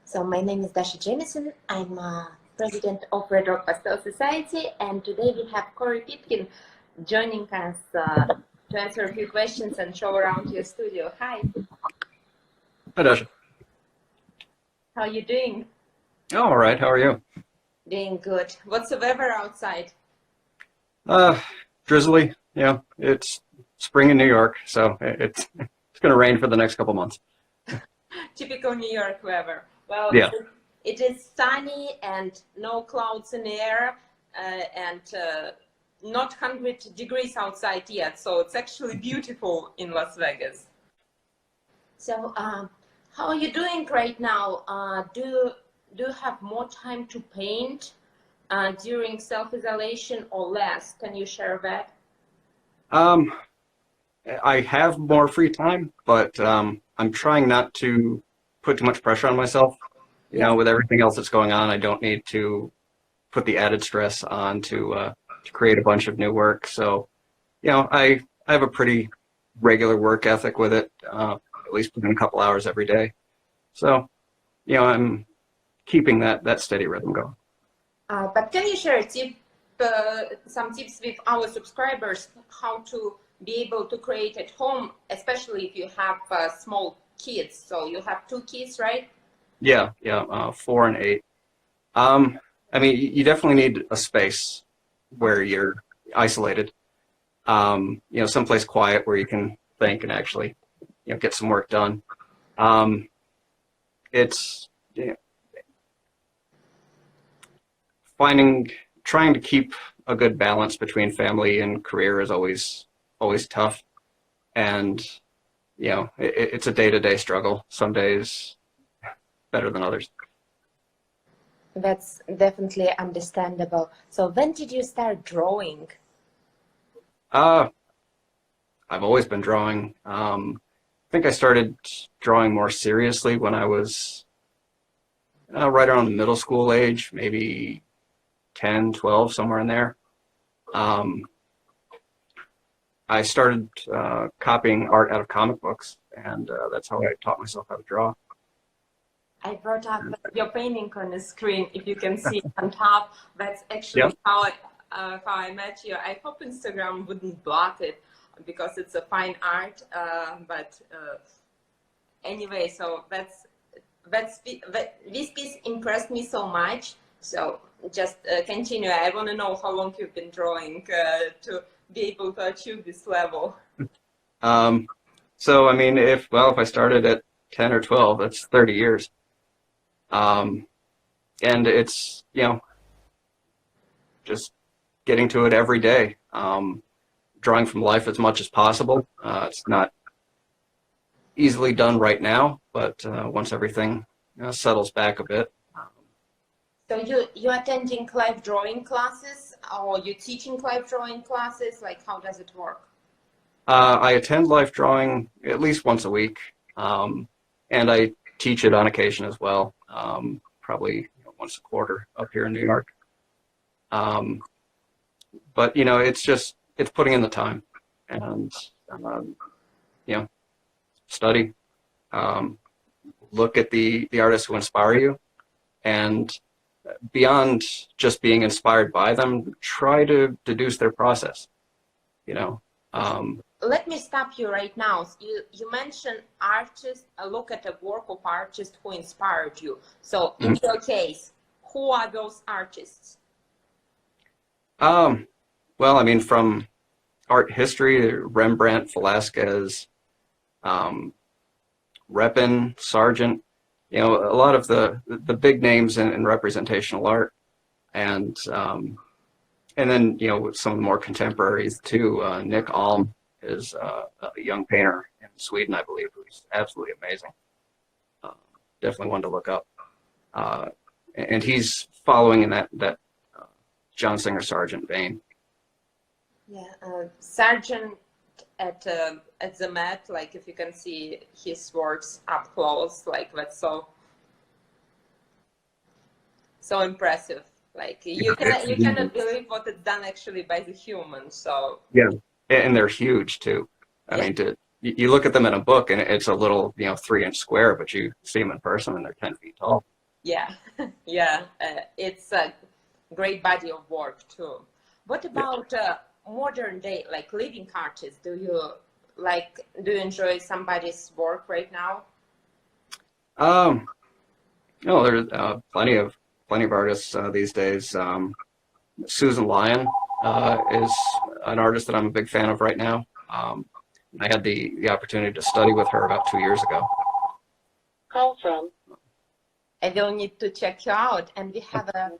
So my name is Dasha Jamison. I'm president of Red Rock Pastel Society, and today we have Corey Pitkin joining us to answer a few questions and show around your studio. Hi. Hi, Dasha. How are you doing? Oh, all right. How are you? Doing good. What's the weather outside? Drizzly. Yeah, it's spring in New York, so it's going to rain for the next couple months. Typical New York weather. Well, Yeah. it is sunny and no clouds in the air, and not 100 degrees outside yet, so it's actually beautiful in Las Vegas. So, how are you doing right now? Do you have more time to paint during self-isolation or less? Can you share that? I have more free time, but I'm trying not to put too much pressure on myself. You know, with everything else that's going on, I don't need to put the added stress on to create a bunch of new work. So, you know, I have a pretty regular work ethic with it, at least putting a couple hours every day. So, you know, I'm keeping that steady rhythm going. But can you share some tips with our subscribers how to be able to create at home, especially if you have small kids? So you have 2 kids, right? Yeah, 4 and 8. I mean, you definitely need a space where you're isolated. You know, someplace quiet where you can think and actually, you know, get some work done. It's trying to keep a good balance between family and career is always tough, and you know, it's a day-to-day struggle. Some days better than others. That's definitely understandable. So when did you start drawing? I've always been drawing. I think I started drawing more seriously when I was right around the middle school age, maybe 10, 12, somewhere in there. I started copying art out of comic books, and that's how I taught myself how to draw. I brought up your painting on the screen. If you can see on top, that's actually Yep. how I met you. I hope Instagram wouldn't block it because it's a fine art. But anyway, so this piece impressed me so much. So just continue. I want to know how long you've been drawing to be able to achieve this level. So I mean, if I started at 10 or 12, that's 30 years. And it's, you know, just getting to it every day, drawing from life as much as possible. It's not easily done right now, but once everything settles back a bit. So you're attending live drawing classes, or you're teaching live drawing classes? Like, how does it work? I attend life drawing at least once a week, and I teach it on occasion as well, probably once a quarter up here in New York. But you know, it's putting in the time and you know, study, look at the artists who inspire you, and beyond just being inspired by them, try to deduce their process. You know. Let me stop you right now. You mentioned artists. Look at a work of artists who inspired you. So in your case, who are those artists? Well, I mean, from art history, Rembrandt, Velasquez, Repin, Sargent, you know, a lot of the big names in representational art, and then, you know, some of the more contemporaries too. Nick Alm is a young painter in Sweden, I believe, who's absolutely amazing. Definitely one to look up. And he's following in that John Singer Sargent vein. Yeah, Sargent at the Met, like if you can see his works up close, like that's so impressive. Like you cannot believe what it's done actually by the human. So yeah, and they're huge too. I mean, you look at them in a book and it's a little, you know, 3-inch square, but you see them in person and they're 10 feet tall. Yeah, yeah, it's a great body of work too. What about modern day, like living artists? Do you enjoy somebody's work right now? Um, no, there's plenty of artists these days. Susan Lyon is an artist that I'm a big fan of right now. I had the opportunity to study with her about 2 years ago. Call from. I will need to check you out. And we have a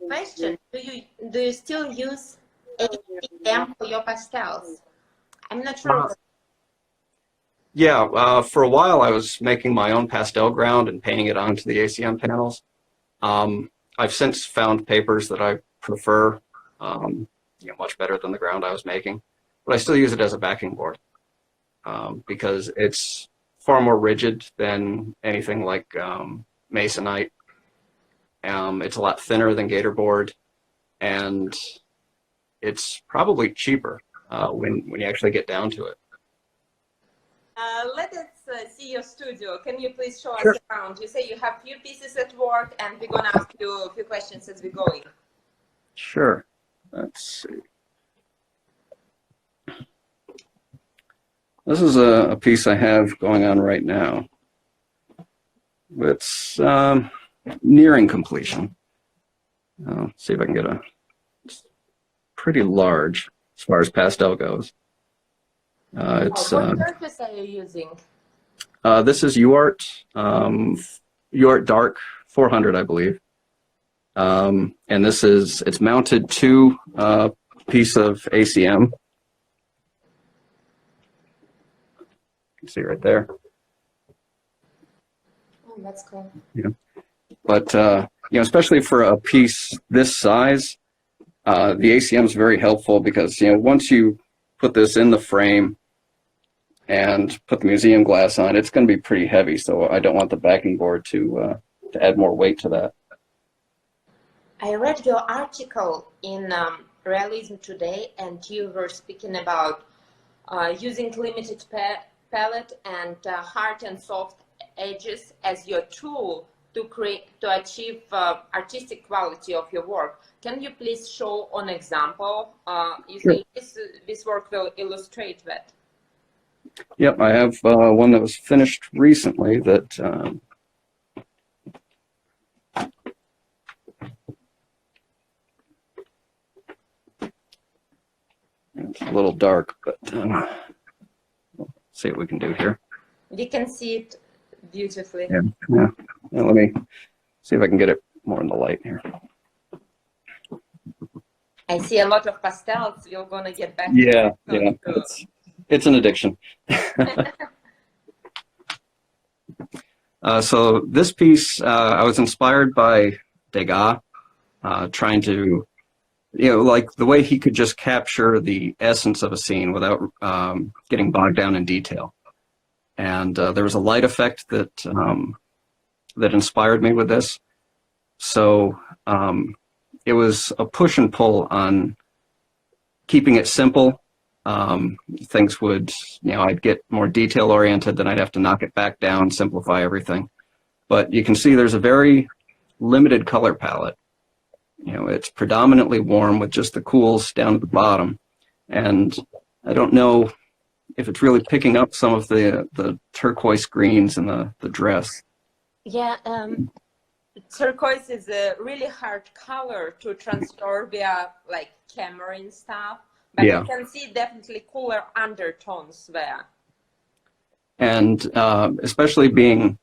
question. Do you still use ACM for your pastels? I'm not sure. Yeah, for a while I was making my own pastel ground and painting it onto the ACM panels. I've since found papers that I prefer, much better than the ground I was making, but I still use it as a backing board because it's far more rigid than anything like masonite. It's a lot thinner than gator board, and it's probably cheaper when you actually get down to it. Let us see your studio. Can you please show Sure. us around? You say you have few pieces at work, and we're gonna ask you a few questions as we're going. Sure. Let's see. This is a piece I have going on right now. It's nearing completion. See if I can get it's pretty large as far as pastel goes. What surface are you using? This is UArt, UArt Dark 400, I believe. And it's mounted to a piece of ACM. You can see right there. Oh, that's cool. Yeah. But, especially for a piece this size, the ACM is very helpful because, once you put this in the frame and put the museum glass on, it's going to be pretty heavy. So I don't want the backing board to add more weight to that. I read your article in Realism Today, and you were speaking about using limited palette and hard and soft edges as your tool to achieve artistic quality of your work. Can you please show an example? You Sure. think this work will illustrate that? Yep, I have one that was finished recently that it's a little dark, but let's see what we can do here. We can see it beautifully. Yeah. Let me see if I can get it more in the light here. I see a lot of pastels. We're gonna get back. Yeah, to yeah. It's an addiction. So this piece, I was inspired by Degas, trying to, like the way he could just capture the essence of a scene without getting bogged down in detail. And there was a light effect that that inspired me with this. So it was a push and pull on keeping it simple. Things would, I'd get more detail oriented, then I'd have to knock it back down, simplify everything. But you can see there's a very limited color palette. It's predominantly warm with just the cools down at the bottom. And I don't know if it's really picking up some of the turquoise greens in the dress. Yeah, turquoise is a really hard color to transfer via like camera and stuff. But Yeah. you can see definitely cooler undertones there. And especially being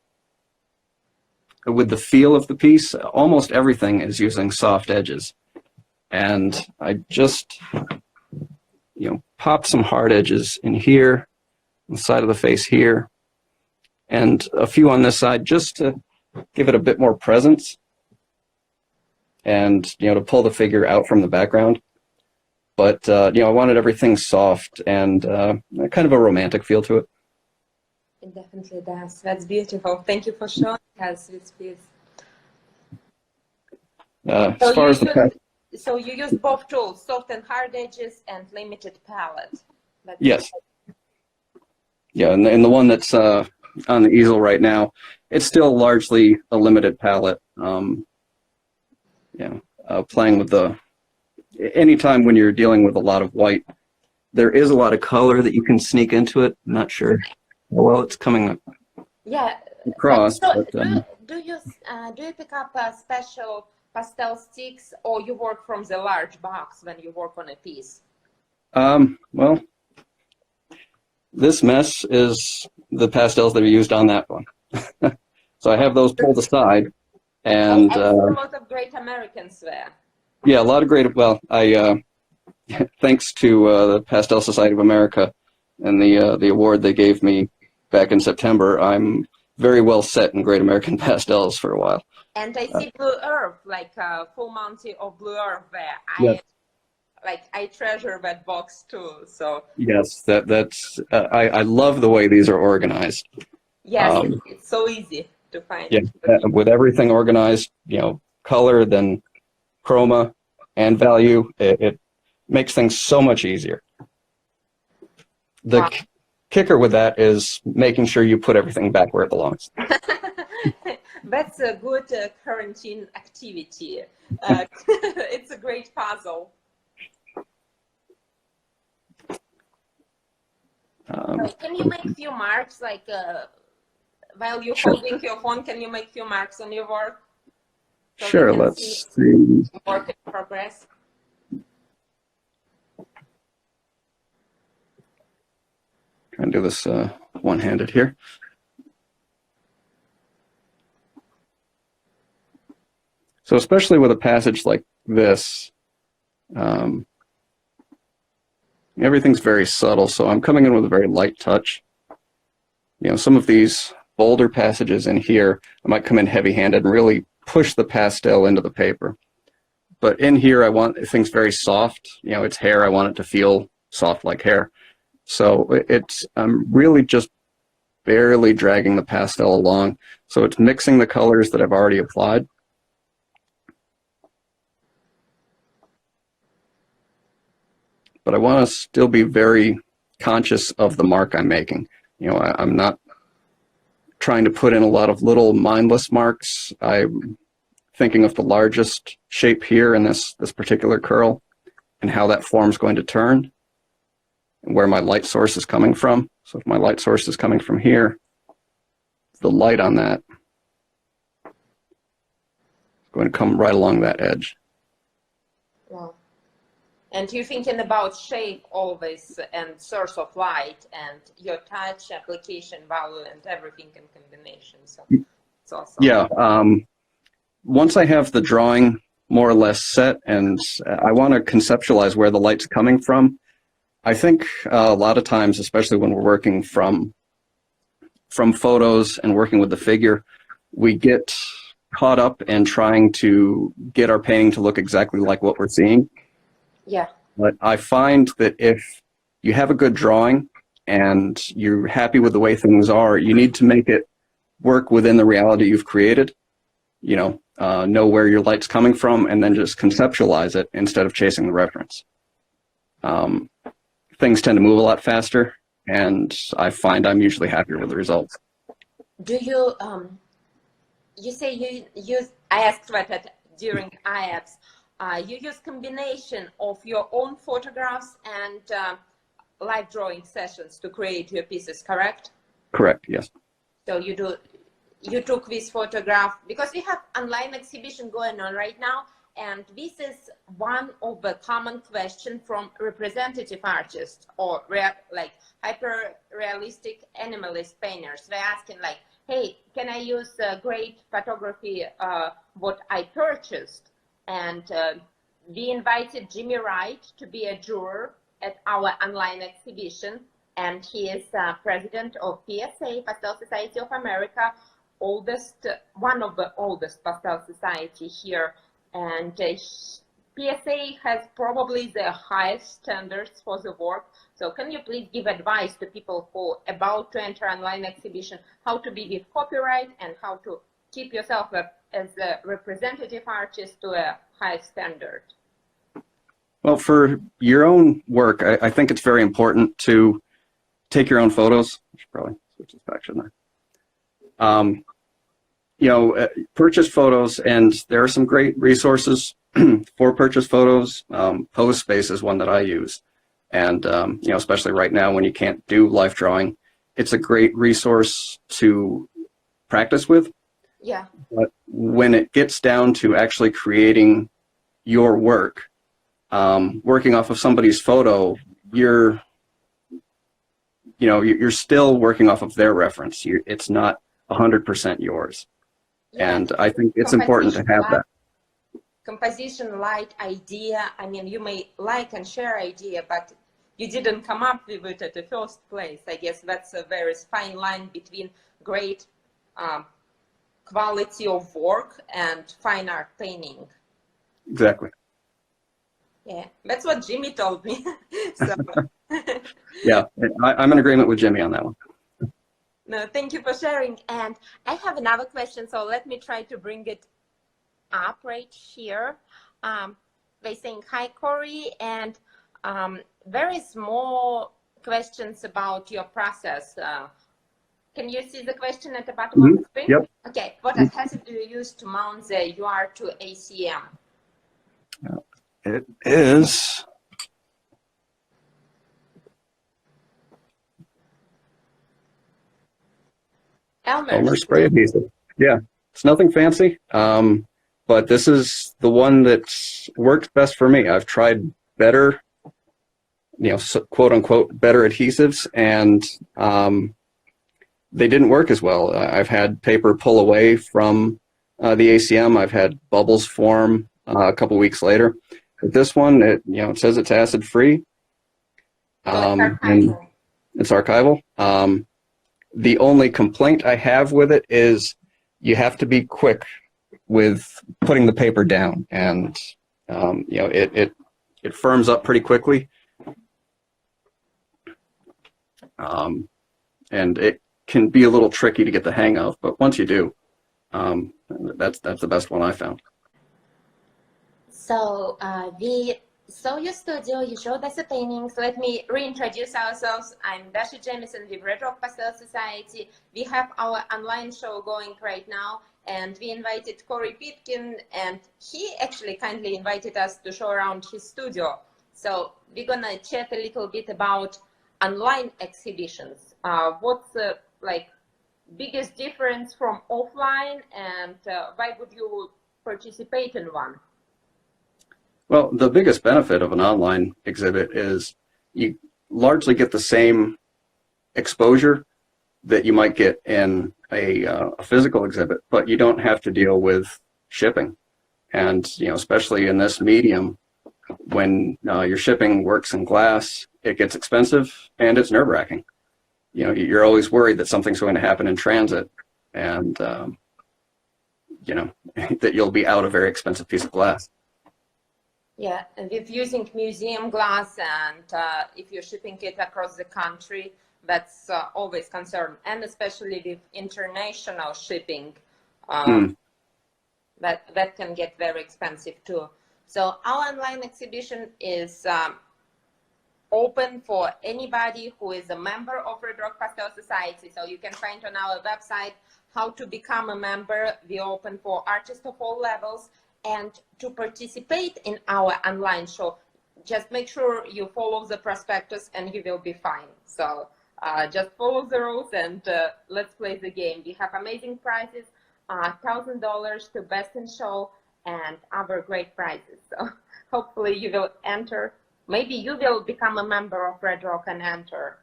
with the feel of the piece, almost everything is using soft edges. And I just, popped some hard edges in here, on the side of the face here, and a few on this side just to give it a bit more presence and, to pull the figure out from the background. But, I wanted everything soft and kind of a romantic feel to it. It definitely does. That's beautiful. Thank you for showing us this piece. As far as So you use both tools, soft and hard edges and limited palette. Yes. Yeah, and the one that's on the easel right now. It's still largely a limited palette. Playing with anytime when you're dealing with a lot of white, there is a lot of color that you can sneak into it. I'm not sure how well it's coming across. So But, do you pick up special pastel sticks, or you work from the large box when you work on a piece? Well, this mess is the pastels that are used on that one. So I have those pulled aside, and a lot of great Americans there. yeah, a lot of great. Well, I thanks to the Pastel Society of America and the award they gave me back in September, I'm very well set in Great American Pastels for a while. And I see Blue Earth, like full Monty of Blue Earth there. Yes. I treasure that box too. So yes, that's I love the way these are organized. yes, it's so easy to find. Yeah, with everything organized, color, then chroma, and value, it makes things so much easier. The kicker with that is making sure you put everything back where it belongs. That's a good quarantine activity. It's a great puzzle. Can you make a few marks, like while you're holding your phone, can you make a few marks on your work? So sure, let's see. Work in progress. Try and do this one-handed here. So especially with a passage like this, everything's very subtle, so I'm coming in with a very light touch. Some of these bolder passages in here, I might come in heavy-handed and really push the pastel into the paper. But in here, I want things very soft. It's hair. I want it to feel soft like hair. So I'm really just barely dragging the pastel along. So it's mixing the colors that I've already applied. But I want to still be very conscious of the mark I'm making. I'm not trying to put in a lot of little mindless marks. I'm thinking of the largest shape here in this particular curl and how that form's going to turn and where my light source is coming from. So if my light source is coming from here, the light on that is going to come right along that edge. Wow. And you're thinking about shape always and source of light and your touch, application value, and everything in combination. So it's awesome. Yeah. Once I have the drawing more or less set and I want to conceptualize where the light's coming from, I think a lot of times, especially when we're working from photos and working with the figure, we get caught up in trying to get our painting to look exactly like what we're seeing. Yeah. But I find that if you have a good drawing and you're happy with the way things are, you need to make it work within the reality you've created. Know where your light's coming from and then just conceptualize it instead of chasing the reference. Things tend to move a lot faster, and I find I'm usually happier with the results. Do you, you say you use, I asked that during IAPS, you use combination of your own photographs and live drawing sessions to create your pieces, correct? Correct, yes. So you took this photograph, because we have online exhibition going on right now, and this is one of the common questions from representative artists or like hyper-realistic animalist painters. They're asking like, hey, can I use great photography, what I purchased? And we invited Jimmy Wright to be a juror at our online exhibition, and he is president of PSA, Pastel Society of America, one of the oldest pastel society here, and PSA has probably the highest standards for the work. So can you please give advice to people who are about to enter online exhibition, how to be with copyright and how to keep yourself as a representative artist to a high standard? Well, for your own work, I think it's very important to take your own photos. I should probably switch this back, shouldn't Purchase photos, and there are some great resources for purchase photos. PoseSpace is one that I use, and especially right now when you can't do life drawing, it's a great resource to practice with. Yeah. But when it gets down to actually creating your work, working off of somebody's photo, you're still working off of their reference. It's not 100% yours. Yeah, And I think it's important to have that. Composition, light, idea. I mean, you may like and share idea, but you didn't come up with it at the first place. I guess that's a very fine line between great quality of work and fine art painting. Exactly. Yeah, that's what Jimmy told me. So. Yeah, I'm in agreement with Jimmy on that one. No, thank you for sharing. And I have another question, so let me try to bring it up right here. They're saying, hi, Corey, and very small questions about your process. Can you see the question at the bottom of the screen? Yep. Okay, what adhesive do you use to mount the UR to ACM? It is... Elmer spray adhesive. Yeah, it's nothing fancy, but this is the one that works best for me. I've tried better, quote unquote, better adhesives, and they didn't work as well. I've had paper pull away from the ACM. I've had bubbles form a couple weeks later. But this one, it says it's acid free, and it's archival. The only complaint I have with it is you have to be quick with putting the paper down, and it firms up pretty quickly, and it can be a little tricky to get the hang of. But once you do, that's the best one I found. So we saw your studio, you showed us the paintings. Let me reintroduce ourselves. I'm Dasha Jamison with Red Rock Pastel Society. We have our online show going right now, and we invited Corey Pitkin, and he actually kindly invited us to show around his studio. So we're gonna chat a little bit about online exhibitions. What's the biggest difference from offline, and why would you participate in one? Well, the biggest benefit of an online exhibit is you largely get the same exposure that you might get in a physical exhibit, but you don't have to deal with shipping. And especially in this medium, when your shipping works in glass, it gets expensive and it's nerve-wracking. You're always worried that something's going to happen in transit, and that you'll be out a very expensive piece of glass. Yeah, and with using museum glass, and if you're shipping it across the country, that's always concern, and especially with international shipping, that can get very expensive too. So our online exhibition is open for anybody who is a member of Red Rock Pastel Society. So you can find on our website how to become a member. We open for artists of all levels. And to participate in our online show, just make sure you follow the prospectus and you will be fine. So just follow the rules and let's play the game. We have amazing prizes, $1,000 to best in show and other great prizes. So hopefully you will enter. Maybe you will become a member of Red Rock and enter.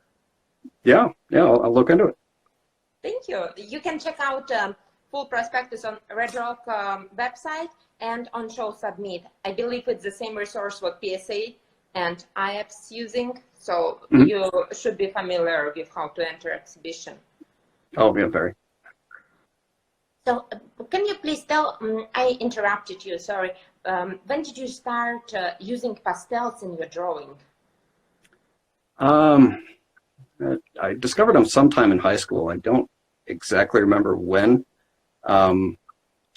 Yeah, I'll look into it. Thank you. You can check out full prospectus on Red Rock website and on Show Submit. I believe it's the same resource what PSA and IAP's using, so you should be familiar with how to enter exhibition. Oh, yeah, very. So can you please tell, I interrupted you, sorry. When did you start using pastels in your drawing? I discovered them sometime in high school. I don't exactly remember when.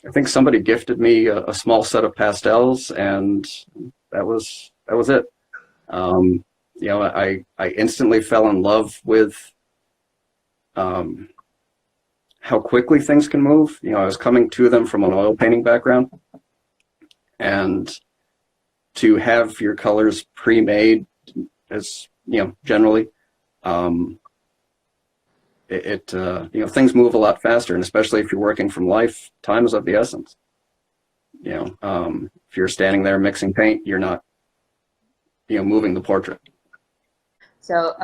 I think somebody gifted me a small set of pastels, and that was it. I instantly fell in love with how quickly things can move. You know, I was coming to them from an oil painting background, and to have your colors pre-made, as you know, generally, you know, things move a lot faster, and especially if you're working from life, time is of the essence. You know, if you're standing there mixing paint, you're not, you know, moving the portrait. So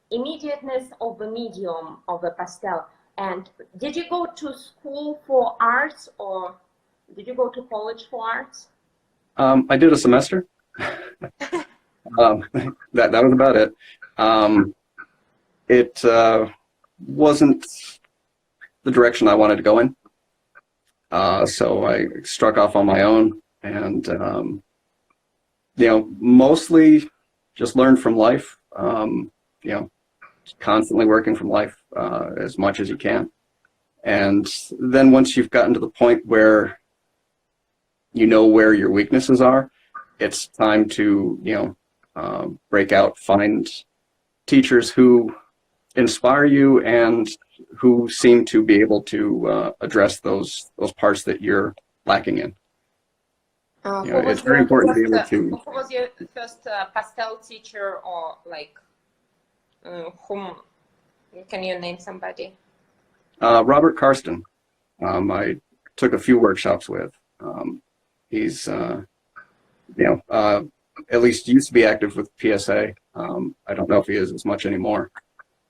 immediateness of the medium of the pastel. And did you go to school for arts, or did you go to college for arts? I did a semester. That was about it. It wasn't the direction I wanted to go in. So I struck off on my own, and you know, mostly just learned from life. You know, constantly working from life as much as you can, and then once you've gotten to the point where you know where your weaknesses are, it's time to, you know, break out, find teachers who inspire you and who seem to be able to address those parts that you're lacking in. You know, it's very important to be able to. Who was your first pastel teacher, or like whom? Can you name somebody? Robert Karsten. I took a few workshops with. He's, you know, at least used to be active with PSA. I don't know if he is as much anymore,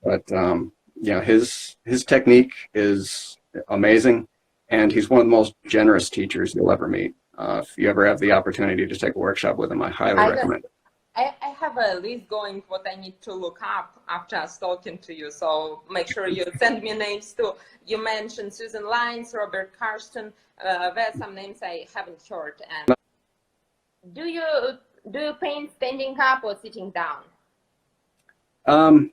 but you know, his technique is amazing, and he's one of the most generous teachers you'll ever meet. If you ever have the opportunity to take a workshop with him, I highly recommend it. I have a list going what I need to look up after talking to you, so make sure you send me names too. You mentioned Susan Lines, Robert Karsten. There are some names I haven't heard. And do you paint standing up or sitting down?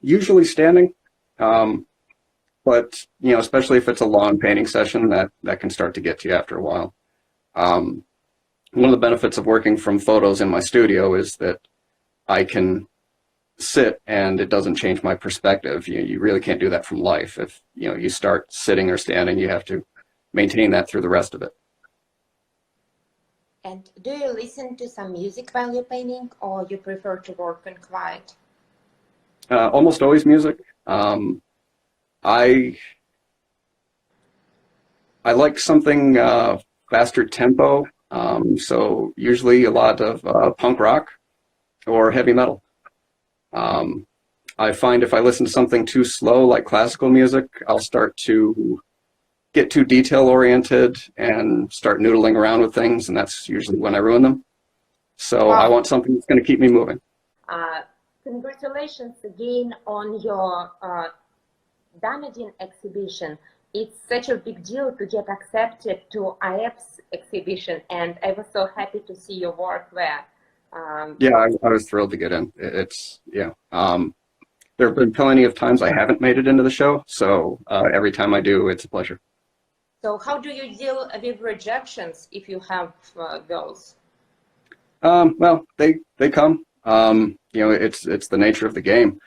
Usually standing, but you know, especially if it's a long painting session, that can start to get to you after a while. One of the benefits of working from photos in my studio is that I can sit and it doesn't change my perspective. You really can't do that from life. If you know, you start sitting or standing, you have to maintain that through the rest of it. And do you listen to some music while you're painting, or you prefer to work in quiet? Almost always music. I like something faster tempo, so usually a lot of punk rock or heavy metal. I find if I listen to something too slow, like classical music, I'll start to get too detail oriented and start noodling around with things, and that's usually when I ruin them. So I want something that's going to keep me moving. Congratulations again on your Damaging exhibition. It's such a big deal to get accepted to IF's exhibition, and I was so happy to see your work there. Yeah, I was thrilled to get in. It's, yeah. There have been plenty of times I haven't made it into the show, so every time I do, it's a pleasure. So how do you deal with rejections if you have those? Well, they come. You know, it's the nature of the game.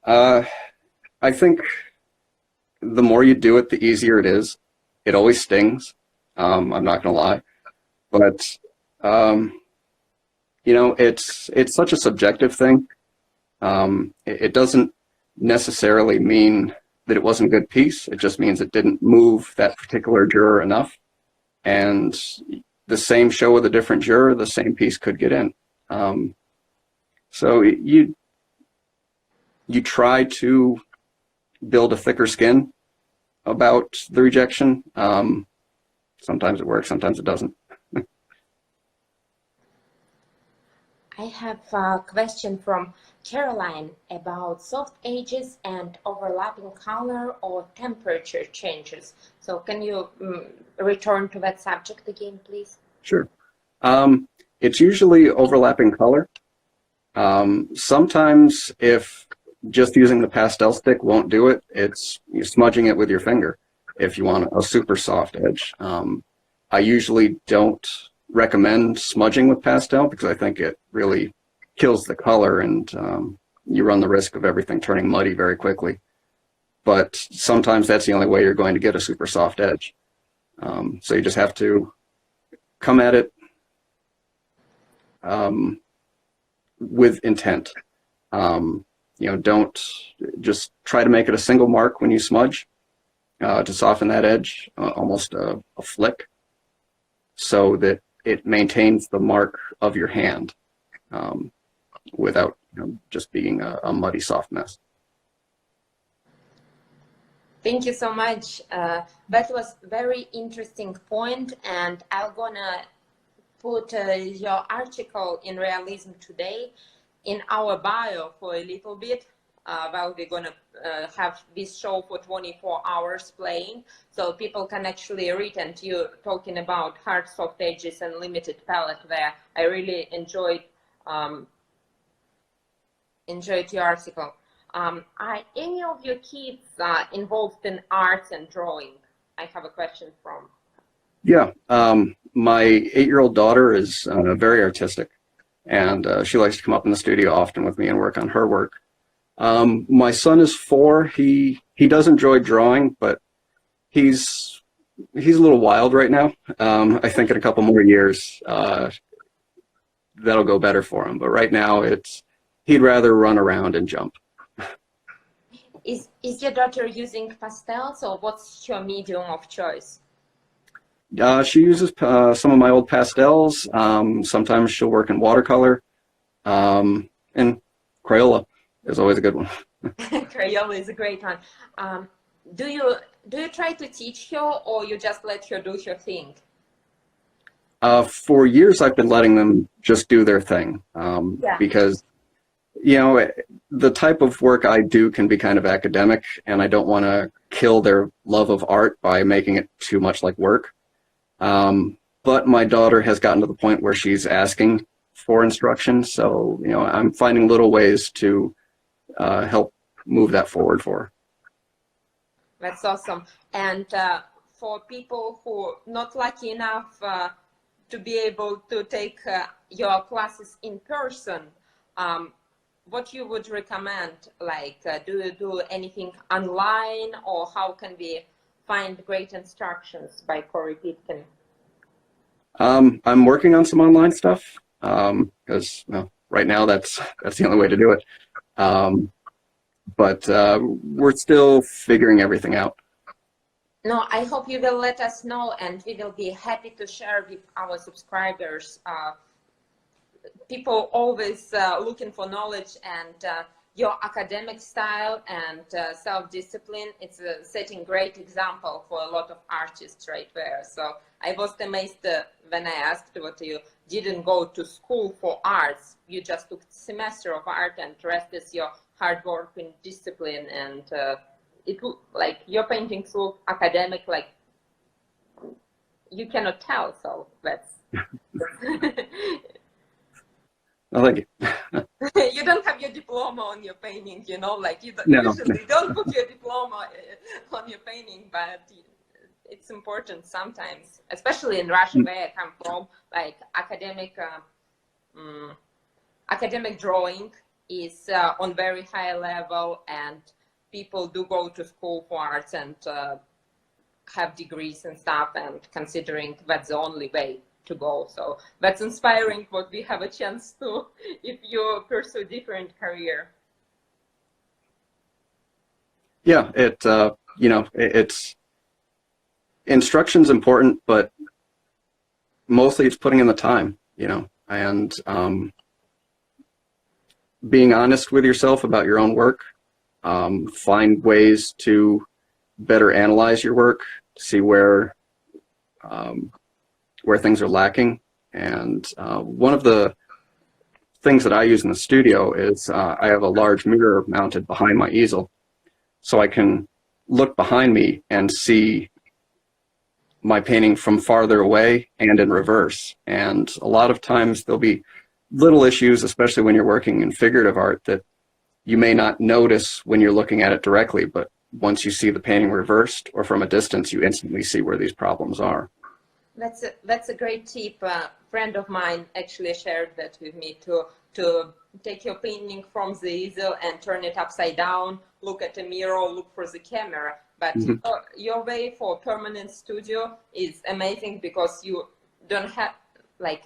I think the more you do it, the easier it is. It always stings. I'm not gonna lie, but you know, it's such a subjective thing. It doesn't necessarily mean that it wasn't a good piece. It just means it didn't move that particular juror enough. And the same show with a different juror, the same piece could get in. So you try to build a thicker skin about the rejection. Sometimes it works, sometimes it doesn't. I have a question from Caroline about soft edges and overlapping color or temperature changes. So can you return to that subject again, please? Sure. It's usually overlapping color. Sometimes if just using the pastel stick won't do it, it's smudging it with your finger if you want a super soft edge. I usually don't recommend smudging with pastel because I think it really kills the color, and you run the risk of everything turning muddy very quickly. but sometimes that's the only way you're going to get a super soft edge. So you just have to come at it with intent. Don't just try to make it a single mark when you smudge to soften that edge, almost a flick, so that it maintains the mark of your hand without just being a muddy, soft mess. Thank you so much. That was very interesting point, and I'm gonna put your article in Realism Today in our bio for a little bit. While we're gonna have this show for 24 hours playing, so people can actually read. And you talking about hard, soft edges and limited palette there. I really enjoyed your article. Are any of your kids involved in arts and drawing? I have a question from. Yeah, my 8-year-old daughter is very artistic, and she likes to come up in the studio often with me and work on her work. My son is 4. He does enjoy drawing, but he's a little wild right now. I think in a couple more years that'll go better for him. But right now he'd rather run around and jump. Is your daughter using pastels, or what's your medium of choice? She uses some of my old pastels. Sometimes she'll work in watercolor, and Crayola is always a good one. Crayola is a great one. Do you try to teach her, or you just let her do her thing? For years, I've been letting them just do their thing, because the type of work I do can be kind of academic, and I don't want to kill their love of art by making it too much like work. But my daughter has gotten to the point where she's asking for instruction, so I'm finding little ways to help move that forward for her. That's awesome. And for people who are not lucky enough to be able to take your classes in person, what you would recommend? Like, do you do anything online, or how can we find great instructions by Corey Pitkin? I'm working on some online stuff because right now that's the only way to do it. But we're still figuring everything out. No, I hope you will let us know, and we will be happy to share with our subscribers. People always looking for knowledge, and your academic style and self-discipline, it's setting great example for a lot of artists right there. So I was amazed when I asked what you didn't go to school for arts. You just took a semester of art, and rest is your hard work and discipline. And it like your paintings look academic, like you cannot tell. So that's. Oh, thank you. You don't have your diploma on your painting, like you usually don't put your diploma on your painting, but it's important sometimes, especially in Russia, where I come from. Like academic drawing is on very high level, and people do go to school for arts and have degrees and stuff, and considering that's the only way to go. So that's inspiring what we have a chance to if you pursue different career. Yeah, it's instruction's important, but mostly it's putting in the time, and being honest with yourself about your own work. Find ways to better analyze your work, see where things are lacking. And one of the things that I use in the studio is I have a large mirror mounted behind my easel, so I can look behind me and see my painting from farther away and in reverse. And a lot of times there'll be little issues, especially when you're working in figurative art, that you may not notice when you're looking at it directly, but once you see the painting reversed or from a distance, you instantly see where these problems are. That's a great tip. A friend of mine actually shared that with me to take your painting from the easel and turn it upside down, look at a mirror, look for the camera. But your way for permanent studio is amazing because you don't have, like,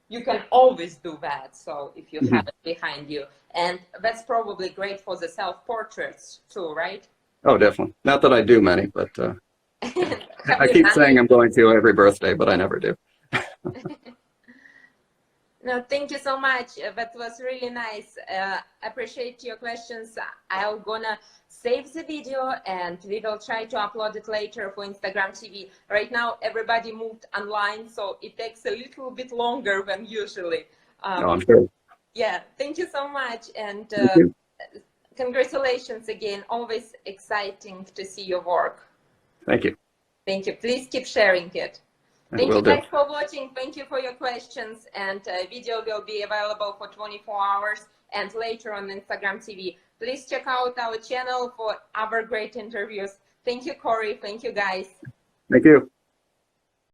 you can always do that. So if you have it behind you, and that's probably great for the self-portraits too, right? Oh, definitely. Not that I do many, but Have I you keep done saying it? I'm going to every birthday, but I never do. No, thank you so much. That was really nice. Appreciate your questions. I'm gonna save the video and we will try to upload it later for Instagram TV. Right now, everybody moved online, so it takes a little bit longer than usually. No, I'm sure. Yeah, thank you so much. And Thank you. congratulations again. Always exciting to see your work. Thank you. Thank you. Please keep sharing it. I Thank will you do. guys for watching. Thank you for your questions. And video will be available for 24 hours and later on Instagram TV. Please check out our channel for other great interviews. Thank you, Corey. Thank you, guys. Thank you.